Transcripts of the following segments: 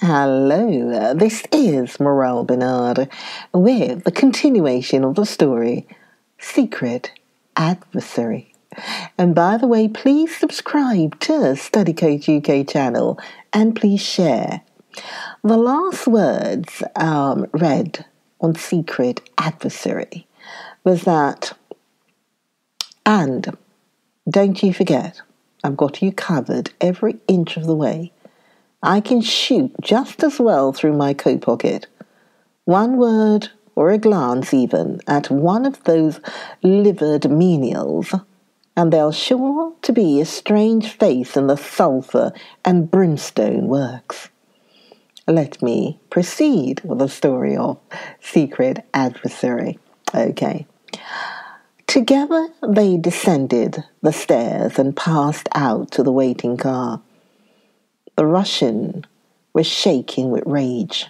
Hello, this is Morel Bernard with the continuation of the story, Secret Adversary. And by the way, please subscribe to Study Coach UK channel and please share. The last words read on Secret Adversary was that, and don't you forget, I've got you covered every inch of the way. I can shoot just as well through my coat pocket. One word or a glance even at one of those livered menials, and there's sure to be a strange face in the sulphur and brimstone works. Let me proceed with the story of Secret Adversary. Okay. Together they descended the stairs and passed out to the waiting car. The Russian was shaking with rage.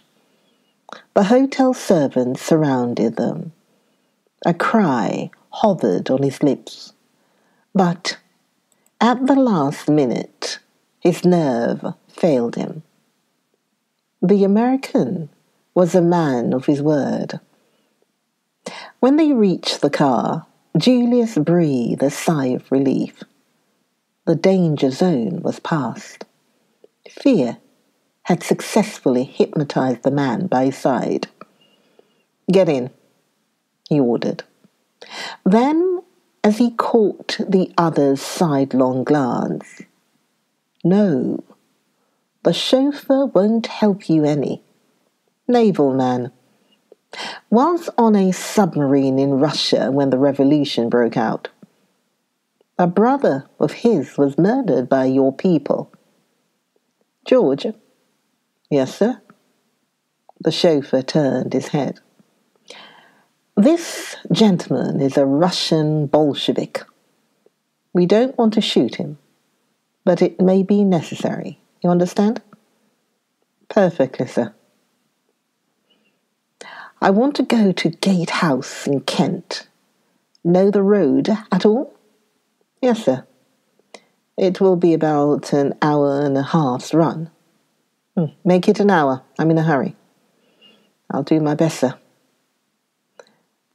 The hotel servants surrounded them. A cry hovered on his lips. But at the last minute, his nerve failed him. The American was a man of his word. When they reached the car, Julius breathed a sigh of relief. The danger zone was past. Fear had successfully hypnotized the man by his side. "Get in," he ordered. Then, as he caught the other's sidelong glance, "No, the chauffeur won't help you any. Naval man. Was on a submarine in Russia when the revolution broke out. A brother of his was murdered by your people. George." "Yes, sir." The chauffeur turned his head. "This gentleman is a Russian Bolshevik. We don't want to shoot him, but it may be necessary. You understand?" "Perfectly, sir." "I want to go to Gatehouse in Kent. Know the road at all?" "Yes, sir. It will be about an hour and a half's run." "Make it an hour. I'm in a hurry." "I'll do my best, sir."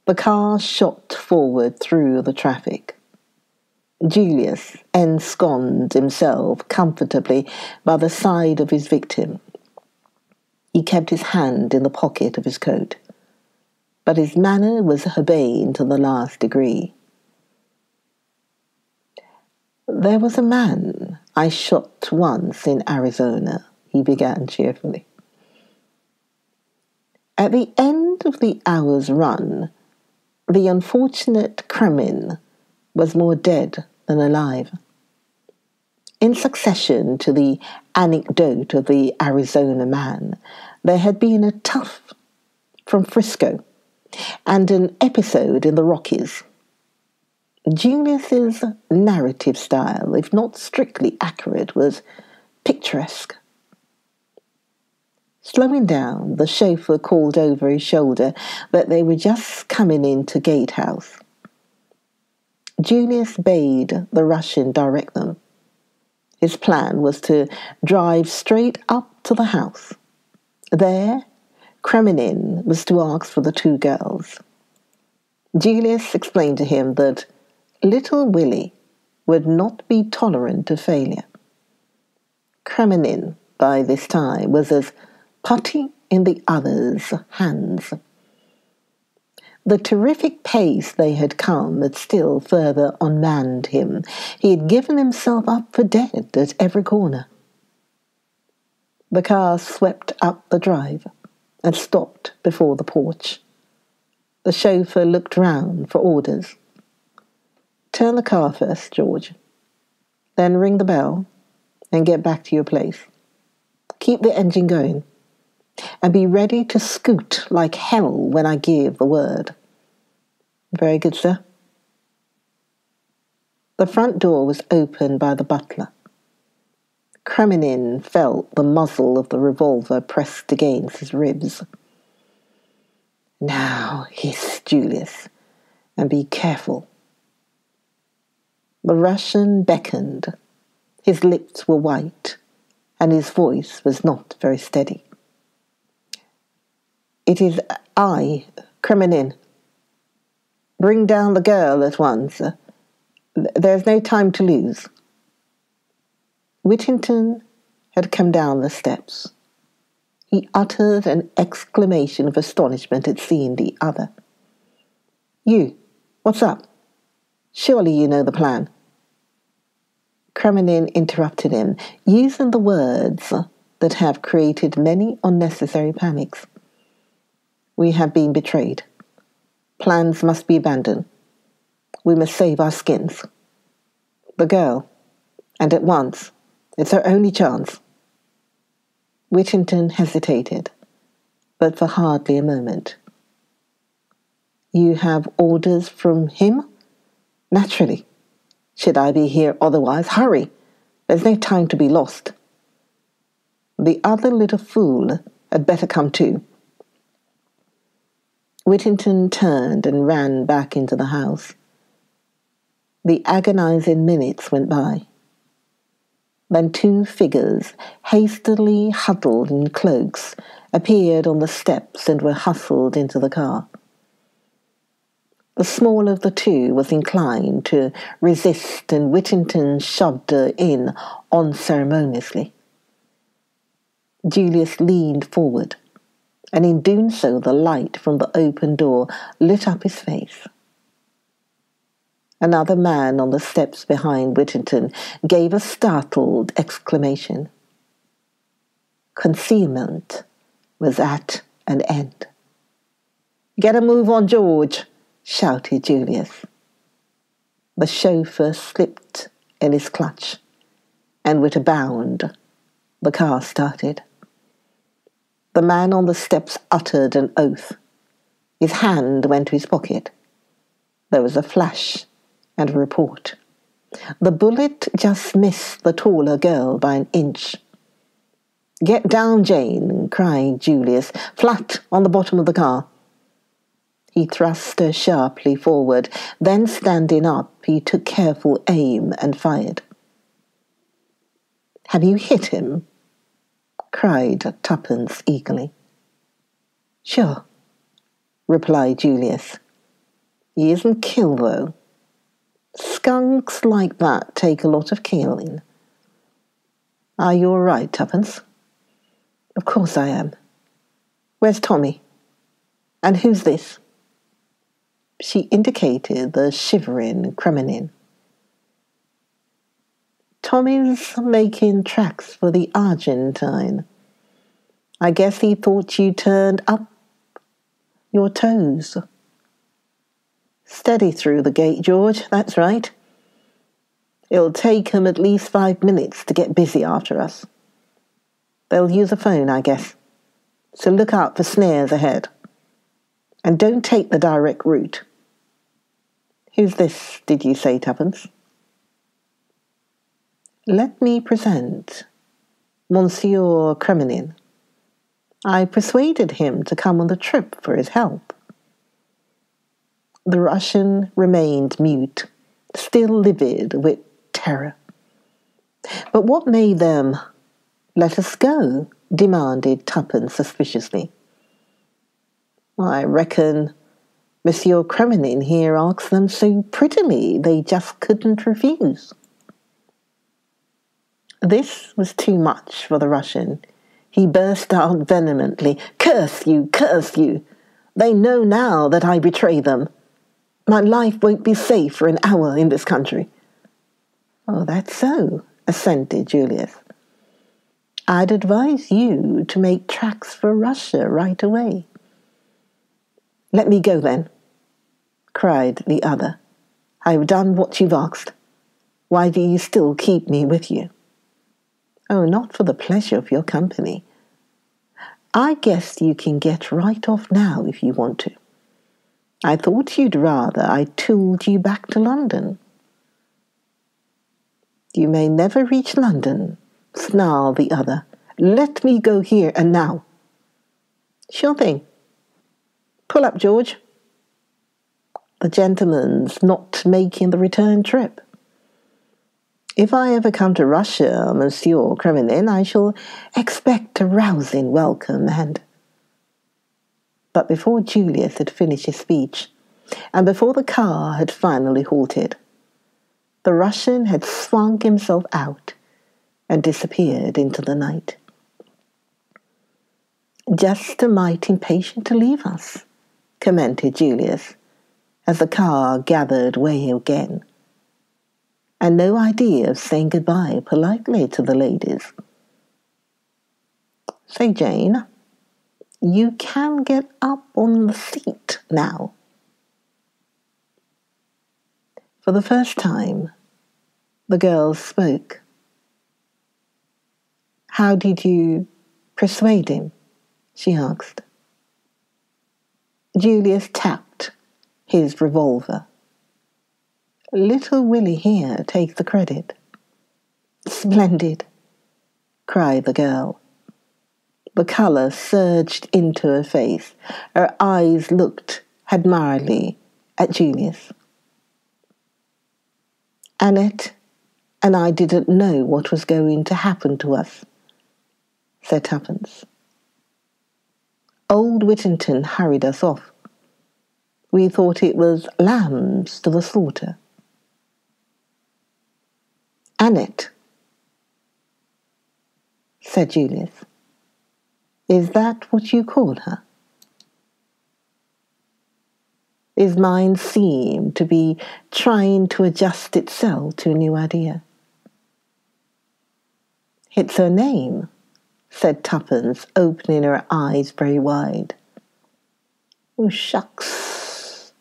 The car shot forward through the traffic. Julius ensconced himself comfortably by the side of his victim. He kept his hand in the pocket of his coat, but his manner was urbane to the last degree. "There was a man I shot once in Arizona," he began cheerfully. At the end of the hour's run, the unfortunate Kremin was more dead than alive. In succession to the anecdote of the Arizona man, there had been a tough from Frisco and an episode in the Rockies. Julius's narrative style, if not strictly accurate, was picturesque. Slowing down, the chauffeur called over his shoulder that they were just coming into Gatehouse. Julius bade the Russian direct them. His plan was to drive straight up to the house. There, Kremenin was to ask for the two girls. Julius explained to him that little Willie would not be tolerant of failure. Kremenin, by this time, was as putty in the other's hands. The terrific pace they had come had still further unmanned him. He had given himself up for dead at every corner. The car swept up the drive and stopped before the porch. The chauffeur looked round for orders. "Turn the car first, George. Then ring the bell and get back to your place. Keep the engine going. And be ready to scoot like hell when I give the word." "Very good, sir." The front door was opened by the butler. Kremenin felt the muzzle of the revolver pressed against his ribs. "Now," hissed Julius, "and be careful." The Russian beckoned. His lips were white, and his voice was not very steady. "It is I, Kremenin. Bring down the girl at once. There's no time to lose." Whittington had come down the steps. He uttered an exclamation of astonishment at seeing the other. "You, what's up? Surely you know the plan." Kremenin interrupted him, using the words that have created many unnecessary panics. "We have been betrayed. Plans must be abandoned. We must save our skins. The girl, and at once. It's our only chance." Whittington hesitated, but for hardly a moment. "You have orders from him?" "Naturally. Should I be here otherwise? Hurry! There's no time to be lost." "The other little fool had better come too." Whittington turned and ran back into the house. The agonizing minutes went by. Then two figures, hastily huddled in cloaks, appeared on the steps and were hustled into the car. The smaller of the two was inclined to resist, and Whittington shoved her in unceremoniously. Julius leaned forward, and in doing so the light from the open door lit up his face. Another man on the steps behind Whittington gave a startled exclamation. Concealment was at an end. "Get a move on, George," shouted Julius. The chauffeur slipped in his clutch, and with a bound, the car started. The man on the steps uttered an oath. His hand went to his pocket. There was a flash and a report. The bullet just missed the taller girl by an inch. "Get down, Jane," cried Julius, "flat on the bottom of the car." He thrust her sharply forward, then standing up, he took careful aim and fired. "Have you hit him?" cried Tuppence eagerly. "Sure," replied Julius. "He isn't killed, though. Skunks like that take a lot of killing." "Are you all right, Tuppence?" "Of course I am. Where's Tommy? And who's this?" She indicated the shivering Kremenin. "Tommy's making tracks for the Argentine. I guess he thought you turned up your toes." "Steady through the gate, George, that's right. It'll take him at least 5 minutes to get busy after us. They'll use a phone, I guess, so look out for snares ahead. And don't take the direct route." "Who's this, did you say, Tuppence?" "Let me present Monsieur Kremenin. I persuaded him to come on the trip for his help." The Russian remained mute, still livid with terror. "But what made them let us go?" demanded Tuppence suspiciously. "I reckon Monsieur Kremenin here asked them so prettily they just couldn't refuse." This was too much for the Russian. He burst out vehemently, "Curse you! Curse you! They know now that I betray them. My life won't be safe for an hour in this country." "Oh, that's so," assented Julius. "I'd advise you to make tracks for Russia right away." "Let me go then," cried the other. "I've done what you've asked. Why do you still keep me with you?" "Oh, not for the pleasure of your company. I guess you can get right off now if you want to. I thought you'd rather I tooled you back to London." "You may never reach London," snarled the other. "Let me go here and now." "Sure thing. Pull up, George. The gentleman's not making the return trip." If I ever come to Russia, Monsieur Kremenin, I shall expect a rousing welcome and—" But before Julius had finished his speech, and before the car had finally halted, the Russian had swung himself out and disappeared into the night. "Just a mite impatient to leave us," commented Julius, as the car gathered way again. "And no idea of saying goodbye politely to the ladies. Say, Jane, you can get up on the seat now." For the first time, the girl spoke. "How did you persuade him?" she asked. Julius tapped his revolver. "Little Willie here takes the credit." "Splendid," cried the girl. The colour surged into her face. Her eyes looked admiringly at Julius. "Annette and I didn't know what was going to happen to us," said Tuppence. "Old Whittington hurried us off. We thought it was lambs to the slaughter." "Annette," said Julius. "Is that what you call her?" His mind seemed to be trying to adjust itself to a new idea. "It's her name," said Tuppence, opening her eyes very wide. "Oh, shucks,"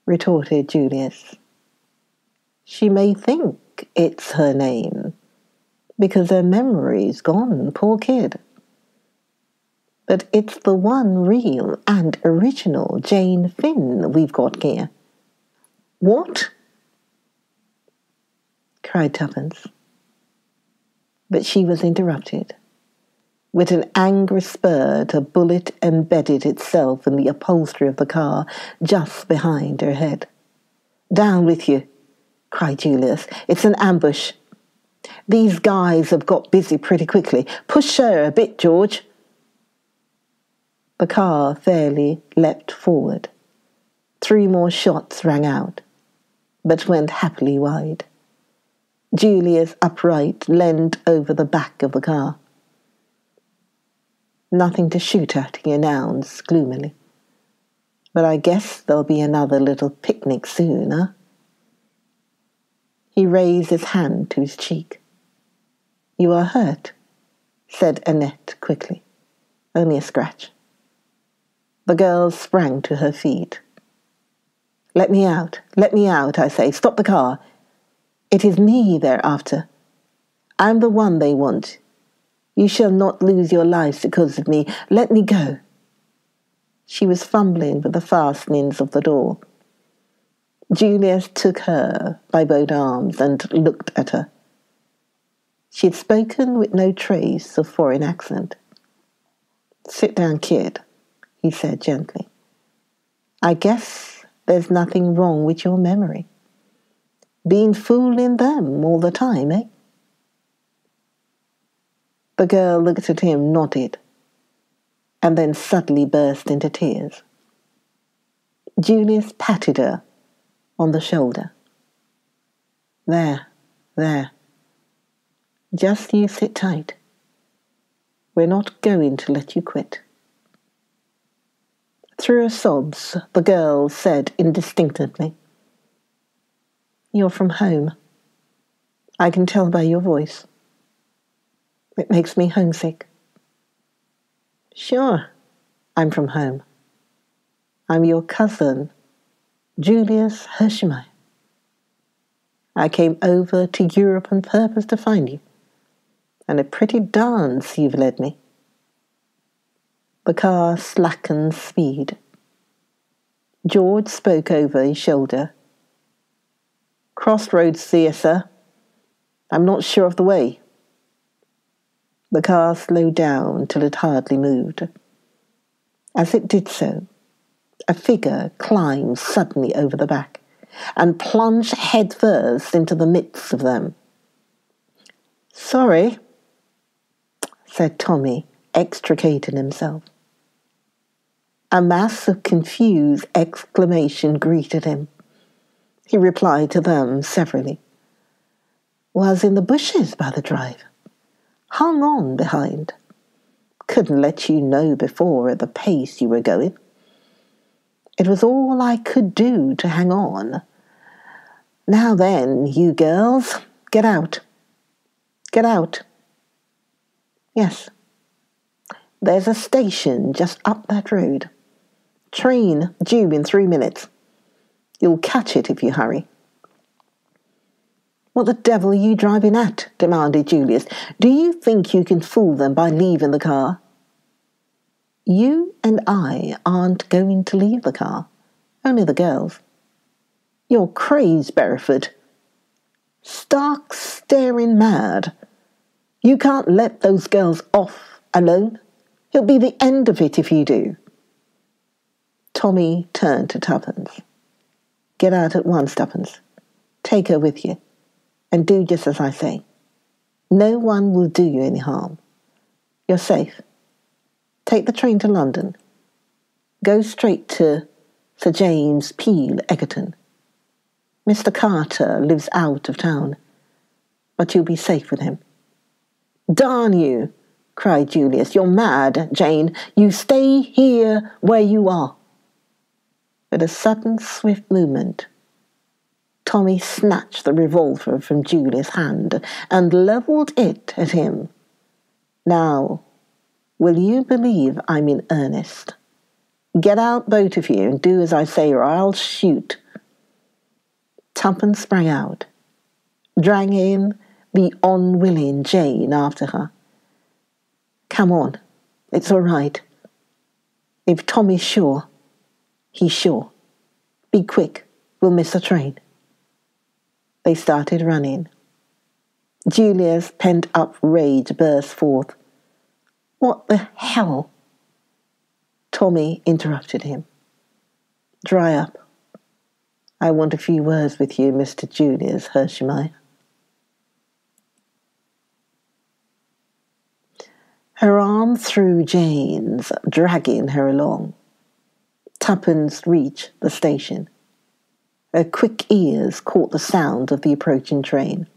retorted Julius. "She may think it's her name, because her memory's gone, poor kid. But it's the one real and original Jane Finn we've got here." "What?" cried Tuppence. But she was interrupted. With an angry spurt, a bullet embedded itself in the upholstery of the car just behind her head. "Down with you," cried Julius. "It's an ambush. These guys have got busy pretty quickly. Push her a bit, George." The car fairly leapt forward. 3 more shots rang out, but went happily wide. Julius, upright, leaned over the back of the car. "Nothing to shoot at," he announced gloomily. "But I guess there'll be another little picnic soon, huh?" He raised his hand to his cheek. "You are hurt," said Annette quickly. "Only a scratch." The girl sprang to her feet. Let me out, I say. Stop the car. It is me they're after. I'm the one they want. You shall not lose your lives because of me. Let me go." She was fumbling with the fastenings of the door. Julius took her by both arms and looked at her. She had spoken with no trace of foreign accent. "Sit down, kid," he said gently. "I guess there's nothing wrong with your memory. Been fooling them all the time, eh?" The girl looked at him, nodded, and then suddenly burst into tears. Julius patted her on the shoulder. There. Just you sit tight. We're not going to let you quit." Through her sobs, the girl said indistinctly, "You're from home. I can tell by your voice. It makes me homesick." "Sure, I'm from home. I'm your cousin, Julius Hershmeyer. I came over to Europe on purpose to find you, and a pretty dance you've led me." The car slackened speed. George spoke over his shoulder. "Crossroads here, sir. I'm not sure of the way." The car slowed down till it hardly moved. As it did so, a figure climbed suddenly over the back and plunged headfirst into the midst of them. "Sorry," said Tommy, extricating himself. A mass of confused exclamation greeted him. He replied to them severally. "Was in the bushes by the drive. Hung on behind. Couldn't let you know before at the pace you were going. It was all I could do to hang on. Now then, you girls, get out. Get out. Yes. There's a station just up that road. Train due in 3 minutes. You'll catch it if you hurry." "What the devil are you driving at?" demanded Julius. "Do you think you can fool them by leaving the car?" "You and I aren't going to leave the car. Only the girls." "You're crazed, Bereford. Stark staring mad. You can't let those girls off alone. It'll be the end of it if you do." Tommy turned to Tuppence. "Get out at once, Tuppence. Take her with you. And do just as I say. No one will do you any harm. You're safe. Take the train to London. Go straight to Sir James Peel, Egerton. Mr. Carter lives out of town, but you'll be safe with him." "Darn you!" cried Julius. "You're mad, Jane. You stay here where you are." With a sudden, swift movement, Tommy snatched the revolver from Julius' hand and levelled it at him. "Now, will you believe I'm in earnest? Get out, both of you, and do as I say, or I'll shoot." Tuppence sprang out, dragging the unwilling Jane after her. "Come on, it's all right. If Tommy's sure, he's sure. Be quick, we'll miss the train." They started running. Julia's pent-up rage burst forth. "What the hell?" Tommy interrupted him. "Dry up. I want a few words with you, Mr. Julius Hershmeyer." Her arm through Jane's, dragging her along. Tuppence reached the station. Her quick ears caught the sound of the approaching train.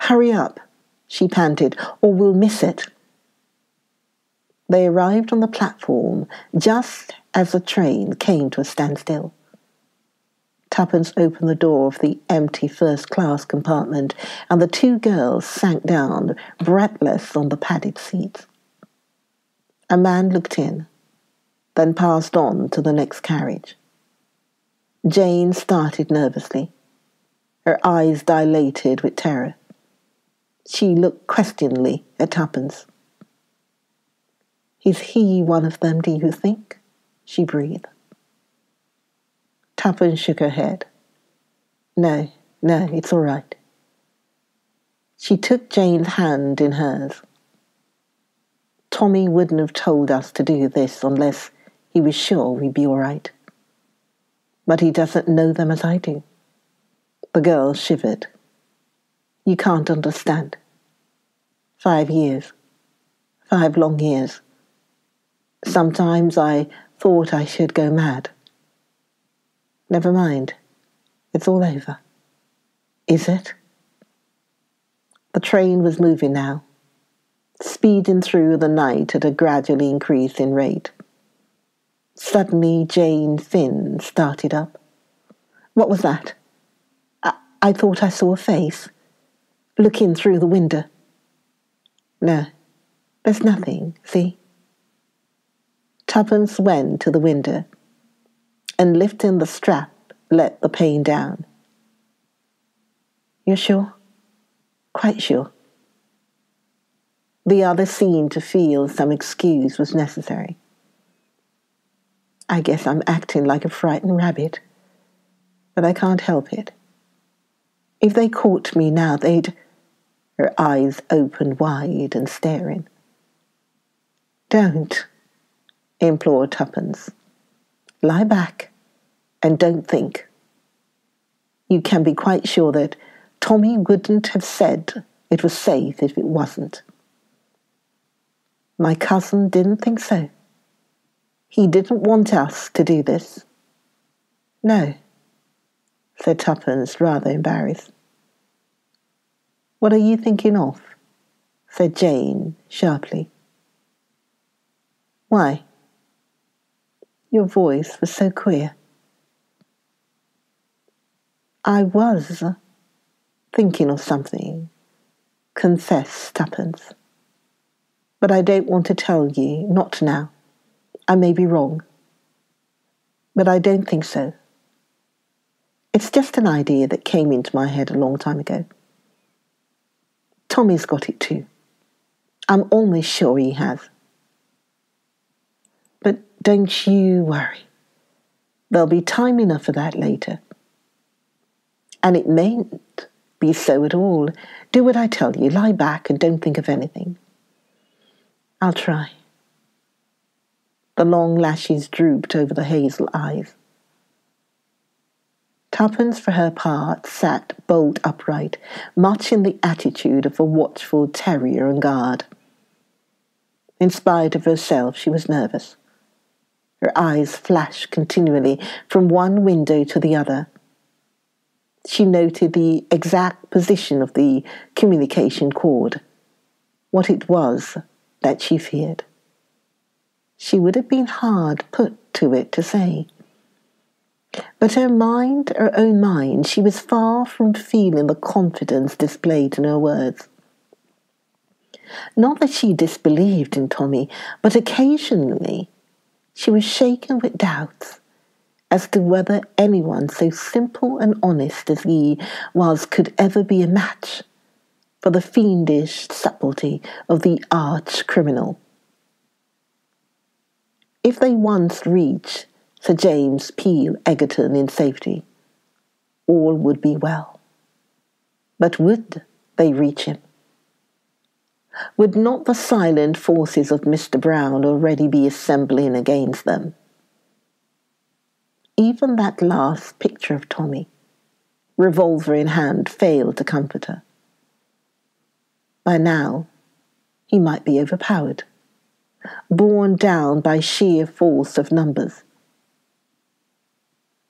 "Hurry up," she panted, "or we'll miss it." They arrived on the platform just as the train came to a standstill. Tuppence opened the door of the empty first-class compartment, and the two girls sank down, breathless, on the padded seats. A man looked in, then passed on to the next carriage. Jane started nervously, her eyes dilated with terror. She looked questioningly at Tuppence. "Is he one of them, do you think?" she breathed. Tuppence shook her head. No, it's all right." She took Jane's hand in hers. "Tommy wouldn't have told us to do this unless he was sure we'd be all right. But he doesn't know them as I do." The girl shivered. "You can't understand. 5 years. 5 long years. Sometimes I thought I should go mad. Never mind. It's all over." "Is it?" The train was moving now, speeding through the night at a gradually increasing rate. Suddenly Jane Finn started up. "What was that? I thought I saw a face. Looking through the window." "No, there's nothing, see?" Tuppence went to the window and, lifting the strap, let the pane down. "You're sure? Quite sure?" The other seemed to feel some excuse was necessary. "I guess I'm acting like a frightened rabbit, but I can't help it. If they caught me now, they'd—" Her eyes opened wide and staring. "Don't," implored Tuppence. "Lie back and don't think. You can be quite sure that Tommy wouldn't have said It was safe if it wasn't. My cousin didn't think so. He didn't want us to do this. No, said Tuppence, rather embarrassed. What are you thinking of? Said Jane sharply. Why? Your voice was so queer. I was thinking of something, confessed Tuppence. But I don't want to tell you, not now. I may be wrong. But I don't think so. It's just an idea that came into my head a long time ago. Tommy's got it too. I'm almost sure he has. But don't you worry. There'll be time enough for that later. And it mayn't be so at all. Do what I tell you. Lie back and don't think of anything. I'll try. The long lashes drooped over the hazel eyes. Tuppence, for her part, sat bolt upright, much in the attitude of a watchful terrier on guard. In spite of herself, she was nervous. Her eyes flashed continually from one window to the other. She noted the exact position of the communication cord, what it was that she feared. She would have been hard put to it to say. But her own mind, she was far from feeling the confidence displayed in her words. Not that she disbelieved in Tommy, but occasionally she was shaken with doubts as to whether anyone so simple and honest as he was could ever be a match for the fiendish subtlety of the arch criminal. If they once reached Sir James Peel Egerton in safety, all would be well. But would they reach him? Would not the silent forces of Mr. Brown already be assembling against them? Even that last picture of Tommy, revolver in hand, failed to comfort her. By now, he might be overpowered, borne down by sheer force of numbers.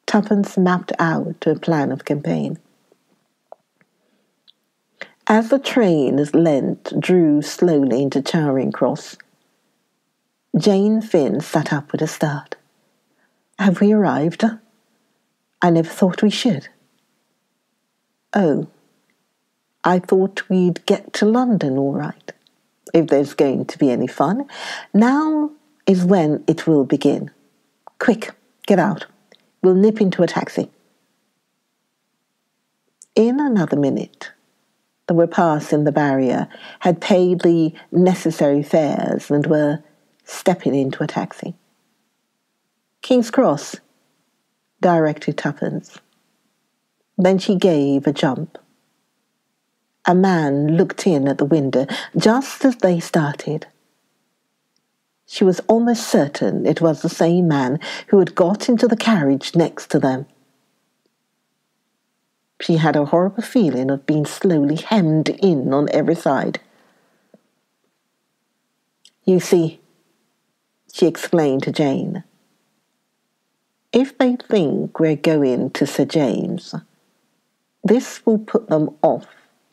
Tuppence mapped out a plan of campaign. As the train's length drew slowly into Charing Cross, Jane Finn sat up with a start. Have we arrived? I never thought we should. Oh, I thought we'd get to London all right. If there's going to be any fun, now is when it will begin. Quick, get out. We'll nip into a taxi. In another minute, they were passing the barrier, had paid the necessary fares, and were stepping into a taxi. King's Cross, directed Tuppence. Then she gave a jump. A man looked in at the window just as they started. She was almost certain it was the same man who had got into the carriage next to them. She had a horrible feeling of being slowly hemmed in on every side. You see, she explained to Jane, if they think we're going to Sir James, this will put them off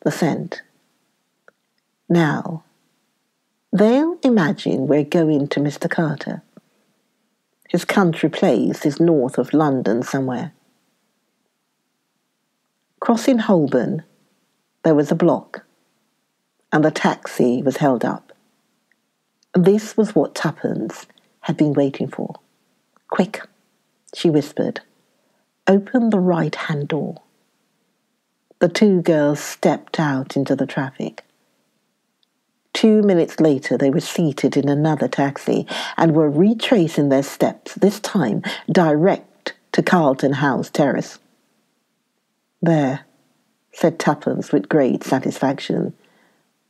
the scent. Now, they'll imagine we're going to Mr. Carter. His country place is north of London somewhere. Crossing Holborn, there was a block, and the taxi was held up. This was what Tuppence had been waiting for. Quick, she whispered. Open the right-hand door. The two girls stepped out into the traffic. 2 minutes later, they were seated in another taxi and were retracing their steps, this time direct to Carlton House Terrace. There, said Tuppence with great satisfaction.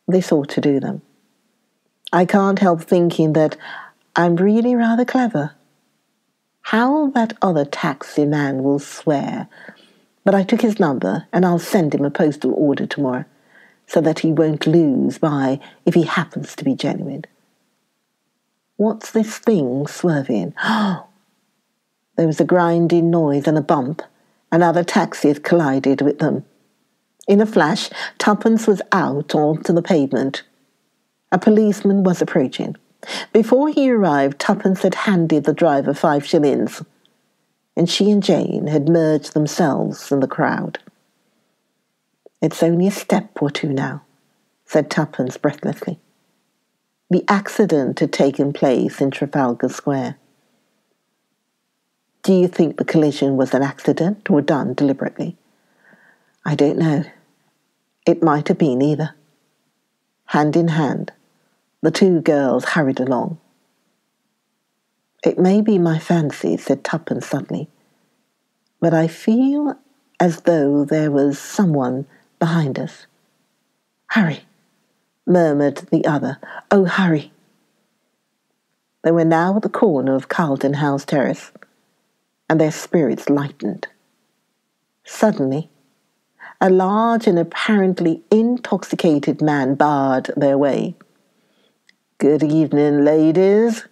This ought to do them. I can't help thinking that I'm really rather clever. How that other taxi man will swear. But I took his number and I'll send him a postal order tomorrow. so that he won't lose by if he happens to be genuine. What's this thing swerving? Oh! There was a grinding noise and a bump. Another taxi had collided with them. In a flash, Tuppence was out onto the pavement. A policeman was approaching. Before he arrived, Tuppence had handed the driver 5 shillings, and she and Jane had merged themselves in the crowd. "It's only a step or two now," said Tuppence breathlessly. The accident had taken place in Trafalgar Square. "Do you think the collision was an accident or done deliberately?" "I don't know. It might have been either." Hand in hand, the 2 girls hurried along. "It may be my fancy," said Tuppence suddenly, "but I feel as though there was someone behind us." "Hurry," murmured the other. "Oh, hurry." They were now at the corner of Carlton House Terrace, and their spirits lightened. Suddenly, a large and apparently intoxicated man barred their way. "Good evening, ladies,"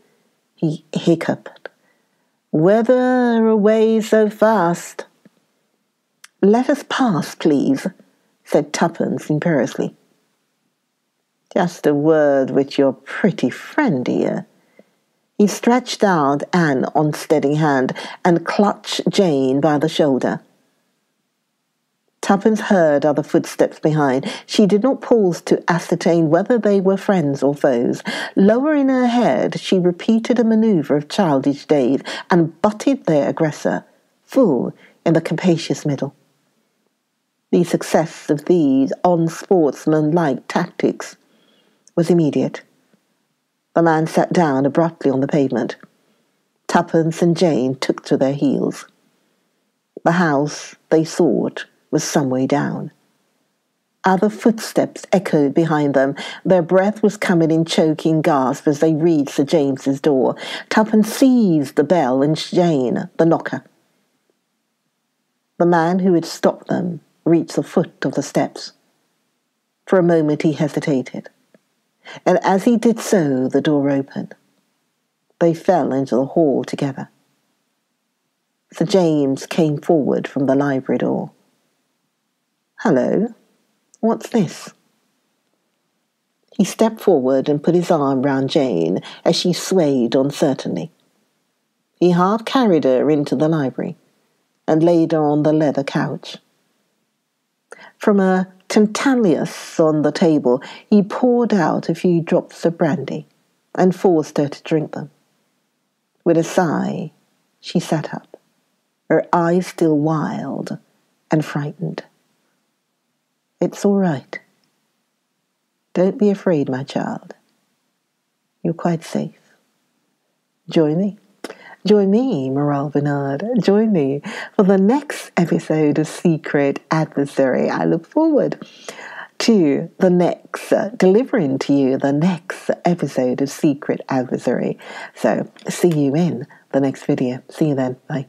he hiccuped. "Whither away so fast?" "Let us pass, please," said Tuppence imperiously. "Just a word with your pretty friend here." He stretched out an unsteady hand and clutched Jane by the shoulder. Tuppence heard other footsteps behind. She did not pause to ascertain whether they were friends or foes. Lowering her head, she repeated a manoeuvre of childish days and butted their aggressor full in the capacious middle. The success of these unsportsmanlike tactics was immediate. The man sat down abruptly on the pavement. Tuppence and Jane took to their heels. The house they sought was some way down. Other footsteps echoed behind them. Their breath was coming in choking gasps as they reached Sir James's door. Tuppence seized the bell and Jane the knocker. The man who had stopped them reached the foot of the steps. For a moment he hesitated, and as he did so, the door opened. They fell into the hall together. Sir James came forward from the library door. "Hello, what's this?" He stepped forward and put his arm round Jane as she swayed uncertainly. He half carried her into the library and laid her on the leather couch. From a tantalus on the table, he poured out a few drops of brandy and forced her to drink them. With a sigh, she sat up, her eyes still wild and frightened. "It's all right. Don't be afraid, my child. You're quite safe. Join me. Join me, Morale Bernard. Join me for the next episode of Secret Adversary. I look forward to the next, delivering to you the next episode of Secret Adversary. So, see you in the next video. See you then. Bye.